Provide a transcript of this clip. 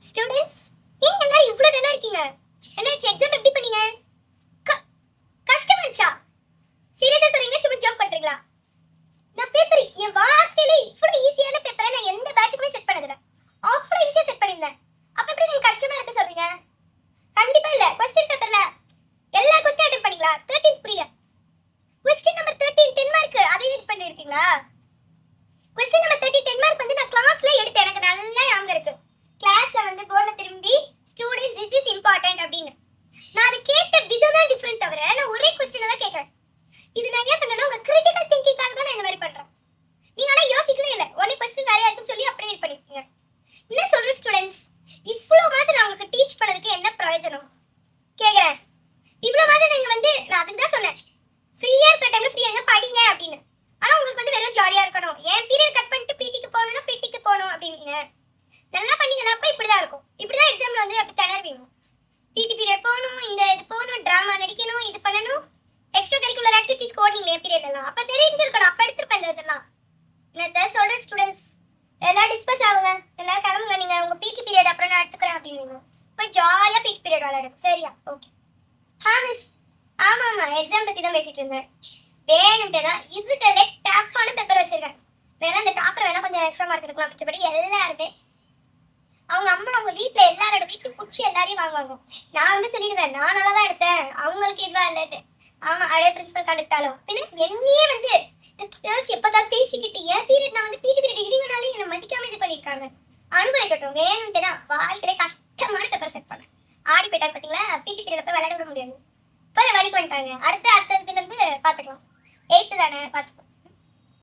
Students, ஏன் எல்லாரும் இவ்ளோ டல்லா இருக்கீங்க? என்னாச்சு, எக்ஸாம் எப்படி பண்ணீங்க? கஷ்டமாச்சா? சீரியஸா சொல்றீங்க, சும்மா ஜோக் பண்றீங்களா? நான் பேப்பர் என் வாழ்க்கையில இவ்ளோ ஈஸியான பேப்பரை நான் எந்த பேட்சுக்குமே செட் பண்ணதில்ல. அவ்ளோ ஈஸியா செட் பண்ணியிருந்தேன். அப்ப எப்படி நீங்க கஷ்டமா இருக்கு சொல்றீங்க? கண்டிப்பா இல்ல. क्वेश्चन பேப்பர்ல எல்லா क्वेश्चन அட்டெண்ட் பண்ணீங்களா? 13th புரியல. क्वेश्चन நம்பர் 13 10 மார்க் அதை இது பண்ணிருக்கீங்களா? क्वेश्चन நம்பர் 30 10 மார்க் வந்து நான் கிளாஸ்ல எடுத்தேன். எனக்கு நல்லா ஞாபகம் இருக்கு. கிளாஸ்ல வந்து போர்ட்ல திரும்பி ஸ்டூடண்ட்ஸ் திஸ் இஸ் இம்பார்ட்டன்ட் அப்படின்னு நான் அதை கேட்ட விதம் தான் டிஃபரெண்ட், தவிர நான் ஒரே क्वेश्चन தான் கேட்கறேன். இது நான் ஏன் பண்ணேன்னா உங்க கிரிட்டிக்கல் திங்கிங்காக தான் நான் இந்த மாதிரி பண்றேன். நீங்க ஆனா யோசிக்கவே இல்லை. ஒரே क्वेश्चन நிறைய இருக்குன்னு சொல்லி அப்படியே இது பண்ணிருக்கீங்க. என்ன சொல்ற ஸ்டூடண்ட்ஸ், இவ்ளோ மாசம் நான் உங்களுக்கு டீச் பண்ணதுக்கு என்ன பிரயோஜனம் கேக்குறேன். இவ்ளோ மாசம் நீங்க வந்து நான் அதுக்கு தான் சொன்னேன் ஃப்ரீயா இருக்கிற டைம்ல ஃப்ரீயா இருங்க படிங்க அப்படின்னு. ஆனா உங்களுக்கு வந்து வெறும் ஜாலியா இருக்கணும், என் பீரியட் கட் பண்ணிட்டு பிடிக்கு போகணும்னா பிடிக்கு போகணும் அப்படிங்க. நல்லா பண்ணீங்களா? அப்ப இப்படிதான் இருக்கும். இப்படிதான் எக்ஸாம்ல வந்து அப்படி திணறுவீங்க. பிடி பீரியட் போகணும், இந்த இது போகணும், டிராமா நடிக்கணும், இது பண்ணணும், எக்ஸ்ட்ரா கரிக்குலர் ஆக்டிவிட்டிஸ் கோடிங்ல என் பீரியட் எல்லாம் அப்ப தெரிஞ்சிருக்கணும். அப்ப எடுத்துருப்பேன் இந்த இதெல்லாம். என்னத்த சொல்ற ஸ்டூடெண்ட்ஸ், எல்லாம் டிஸ்பஸ் ஆகுங்க, எல்லாம் கிளம்புங்க. நீங்க உங்க பிடி பீரியட் அப்புறம் நான் எடுத்துக்கிறேன் அப்படின்னு போய் ஜாலியா பிடி பீரியட் விளையாடுங்க. சரியா? ஓகே. மிஸ். ஆமா ஆமா, எக்ஸாம் பத்தி தான் பேசிட்டு இருந்தேன். வேணும்ட்டே தான் இதுக்கு டஃப்பான பேப்பர் வச்சிருக்கேன். வேணா இந்த டாப்பர் வேணா கொஞ்சம் எக்ஸ்ட்ரா மார்க் எடுக்கலாம். மற்றபடி எல்லாருமே அவங்க அம்மா அவங்க வீட்டுல எல்லாரோட வீட்டுக்கு குச்சி எல்லாரையும் வாங்குவாங்க. நான் வந்து சொல்லிடுவேன் நான் நல்லா தான் எடுத்தேன், அவங்களுக்கு இதுவா இல்லட்டு. ஆமா, அதே பிரின்சிபல் கண்டுட்டாலும் பின்ன என்னையே வந்து எப்பதான் பேசிக்கிட்டு என் பீரியட் நான் வந்து பிடி பீரியட் இருங்கனாலும் என்னை மதிக்காம இது பண்ணிருக்காங்க. அனுபவிக்கட்டும். வேணும்ட்டு தான் வாழ்க்கையில கஷ்டமான பேப்பர் செட் பண்ணேன். ஆடி போயிட்டாங்க பாத்தீங்களா, பிடி பீரியட்ல போய் விளையாட விட முடியாது. இப்போ வரைக்கும் வந்துட்டாங்க. அடுத்த இதுல இருந்து பாத்துக்கலாம். 8th தானே, பாத்துக்கலாம்.